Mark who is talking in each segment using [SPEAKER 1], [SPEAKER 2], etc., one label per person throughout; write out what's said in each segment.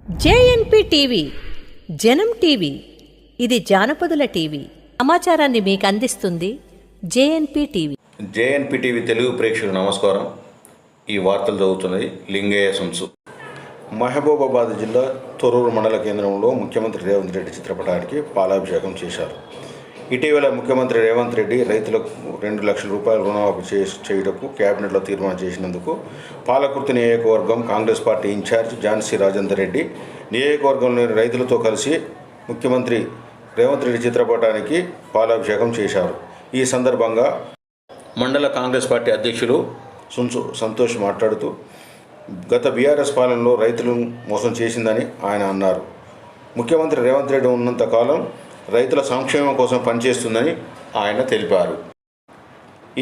[SPEAKER 1] జేఎన్పీ TV జనం TV ఇది జానపదుల TV. సమాచారాన్ని మీకు అందిస్తుంది జేఎన్పీ టీవీ.
[SPEAKER 2] జేఎన్పీ టీవీ తెలుగు ప్రేక్షకులకు నమస్కారం. ఈ వార్తలు చదువుతున్నది లింగయ్య సంసు. మహబూబాబాద్ జిల్లా తొర్రూరు మండల కేంద్రంలో ముఖ్యమంత్రి రేవంత్ రెడ్డి చిత్రపటానికి పాలాభిషేకం చేశారు. ఇటీవల ముఖ్యమంత్రి రేవంత్ రెడ్డి రైతులకు 2 లక్షల రూపాయల రుణమాఫీ చేయటకు కేబినెట్లో తీర్మానం చేసినందుకు పాలకుర్తి నియోజకవర్గం కాంగ్రెస్ పార్టీ ఇన్ఛార్జ్ ఝాన్సీ రాజేందర్ రెడ్డి నియోజకవర్గంలోని రైతులతో కలిసి ముఖ్యమంత్రి రేవంత్ రెడ్డి చిత్రపటానికి పాలాభిషేకం చేశారు. ఈ సందర్భంగా మండల కాంగ్రెస్ పార్టీ అధ్యక్షులు సంతోష్ మాట్లాడుతూ గత బీఆర్ఎస్ పాలనలో రైతులను మోసం చేసిందని ఆయన అన్నారు. ముఖ్యమంత్రి రేవంత్ రెడ్డి ఉన్నంతకాలం రైతుల సంక్షేమం కోసం పనిచేస్తుందని ఆయన తెలిపారు.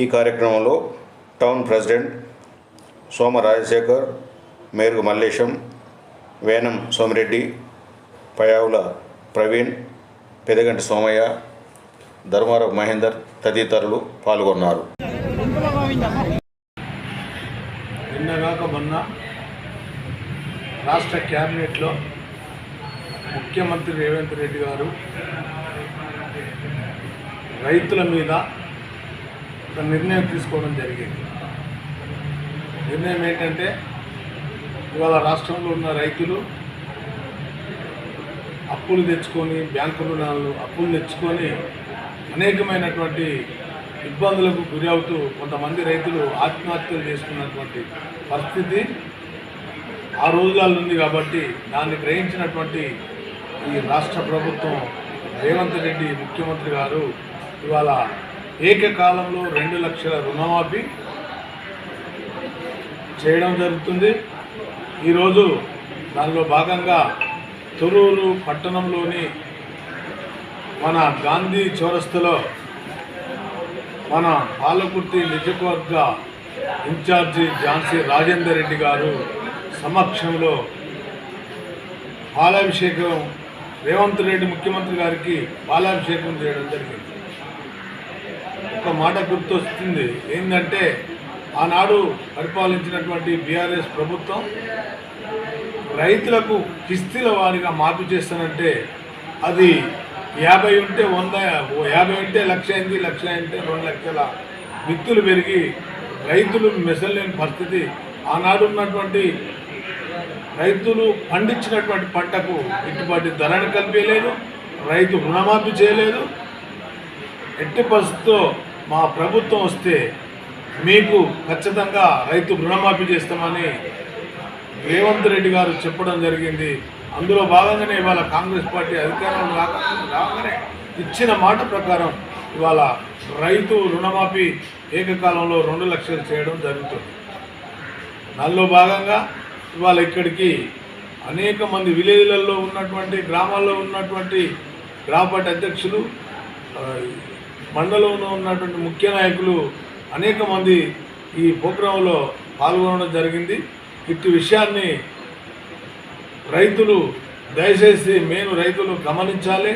[SPEAKER 2] ఈ కార్యక్రమంలో టౌన్ ప్రెసిడెంట్ సోమ రాజశేఖర్, మేరుగు మల్లేశం, వేనం సోమిరెడ్డి, పయావుల ప్రవీణ్, పెదగంటి సోమయ్య, ధర్మారావు మహేందర్ తదితరులు పాల్గొన్నారు.
[SPEAKER 3] నిన్నగాక మొన్న రాష్ట్ర క్యాబినెట్లో ముఖ్యమంత్రి రేవంత్ రెడ్డి గారు రైతుల మీద ఒక నిర్ణయం తీసుకోవడం జరిగింది. నిర్ణయం ఏంటంటే ఇవాళ రాష్ట్రంలో ఉన్న రైతులు అప్పులు తెచ్చుకొని, బ్యాంకు రుణాలు అప్పులు తెచ్చుకొని అనేకమైనటువంటి ఇబ్బందులకు గురి అవుతూ కొంతమంది రైతులు ఆత్మహత్యలు చేసుకున్నటువంటి పరిస్థితి ఆ రోజులలో ఉంది. కాబట్టి దాన్ని గ్రహించినటువంటి ఈ రాష్ట్ర ప్రభుత్వం రేవంత్ రెడ్డి ముఖ్యమంత్రి గారు ఇవాళ ఏకకాలంలో 2 లక్షల రుణమాఫీ చేయడం జరుగుతుంది. ఈరోజు దానిలో భాగంగా తొర్రూరు పట్టణంలోని మన గాంధీ చౌరస్తాలో మన పాలకుర్తి నియోజకవర్గ ఇన్ఛార్జి ఝాన్సీ రాజేందర్ రెడ్డి గారు సమక్షంలో పాలాభిషేకం రేవంత్ రెడ్డి ముఖ్యమంత్రి గారికి పాలాభిషేకం చేయడం జరిగింది. ఒక మాట గుర్తొస్తుంది, ఏంటంటే ఆనాడు పరిపాలించినటువంటి బీఆర్ఎస్ ప్రభుత్వం రైతులకు కిస్తీల వారీగా మాఫీ చేస్తానంటే అది 50 ఉంటే 100, 50 ఉంటే 1,00,000 అయింది, 1,00,000 అంటే 2 లక్షల మిత్తులు పెరిగి రైతులు మెసలేని పరిస్థితి. ఆనాడు ఉన్నటువంటి రైతులు పండించినటువంటి పంటకు గిట్టుబాటు ధరను కల్పించలేదు, రైతు రుణమాఫీ చేయలేదు. ఎట్టి పరిస్థితితో మా ప్రభుత్వం వస్తే మీకు ఖచ్చితంగా రైతు రుణమాఫీ చేస్తామని రేవంత్ రెడ్డి గారు చెప్పడం జరిగింది. అందులో భాగంగానే ఇవాళ కాంగ్రెస్ పార్టీ అధికారంలో రాగానే ఇచ్చిన మాట ప్రకారం ఇవాళ రైతు రుణమాఫీ ఏకకాలంలో 2 లక్షలు చేయడం జరుగుతుంది. దానిలో భాగంగా ఇవాళ ఇక్కడికి అనేక మంది విలేజ్లలో ఉన్నటువంటి గ్రామాల్లో ఉన్నటువంటి గ్రామ పార్టీ అధ్యక్షులు, మండలంలో ఉన్నటువంటి ముఖ్య నాయకులు అనేక మంది ఈ ప్రోగ్రాంలో పాల్గొనడం జరిగింది. ఇట్టి విషయాన్ని రైతులు దయచేసి రైతులు గమనించాలి.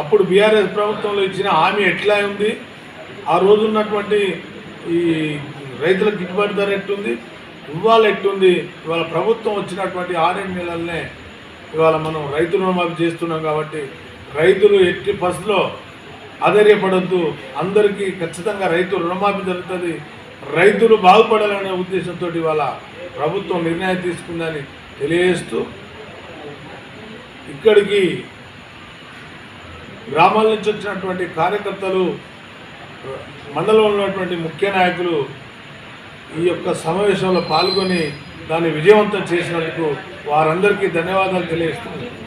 [SPEAKER 3] అప్పుడు బీఆర్ఎస్ ప్రభుత్వంలో ఇచ్చిన హామీ ఎట్లా ఉంది, ఆ రోజు ఉన్నటువంటి ఈ రైతులకు గిట్టుబాటు ధర ఎట్టుంది, ఇవాళ ఎట్టుంది, ఇవాళ ప్రభుత్వం వచ్చినటువంటి 6 నెలలనే ఇవాళ మనం రైతు రుణమాఫీ చేస్తున్నాం. కాబట్టి రైతులు ఎట్టి పరిస్థితిలో ఆధైర్యపడద్దు, అందరికీ ఖచ్చితంగా రైతు రుణమాఫీ జరుగుతుంది, రైతులు బాగుపడాలనే ఉద్దేశంతో ఇవాళ ప్రభుత్వం నిర్ణయం తీసుకుందని తెలియజేస్తూ ఇక్కడికి గ్రామాల నుంచి వచ్చినటువంటి కార్యకర్తలు, మండలంలో ఉన్నటువంటి ముఖ్య నాయకులు ఈ యొక్క సమావేశంలో పాల్గొని దాన్ని విజయవంతం చేసినందుకు వారందరికీ ధన్యవాదాలు తెలియజేస్తున్నాను.